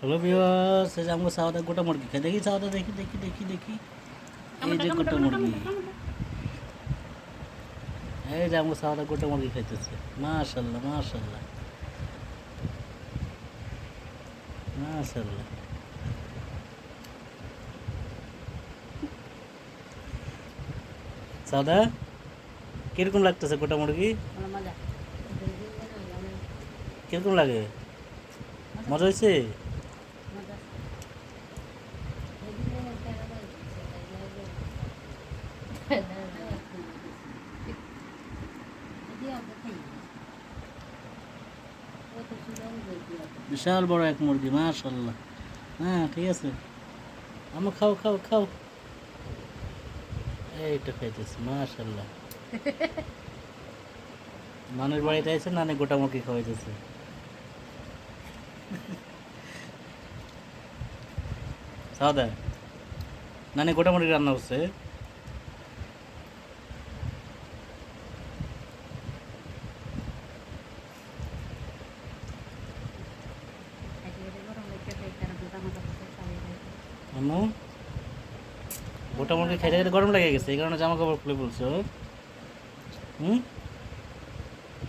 Hello viewers, এই যে আমগো সাওদা গোটা মুরগি খাই। দেখি সাওদা, দেখি দেখি দেখি দেখি। এই যে গোটা মুরগি, এই যে আমগো সাওদা গোটা মুরগি খাইতেছে। মাশাআল্লাহ মাশাআল্লাহ মাশাআল্লাহ। সাওদা, কিরকম লাগতেছে গোটা মুরগি? কিরকম লাগে? মজা হয়েছে? বিশাল বড় এক মুরগি, মাশাআল্লাহ। হ্যাঁ ঠিক আছে, আমো খাও খাও খাও। এইটা খাইতেছে, মাশাআল্লাহ। নানের বাড়িতে আছে, নানি গোটা মুরগি খাওয়াইতেছে। সাওদা, নানি গোটা মুরগি রান্না করছে। আম্মু, গোটা মুরগি খাইতে খাইতে গরম লেগে গেছে, এই কারণে জামা কাপড় খুলে বলছো। হুম,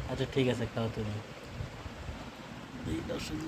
আচ্ছা ঠিক আছে, খাও তুমি। এই দর্শক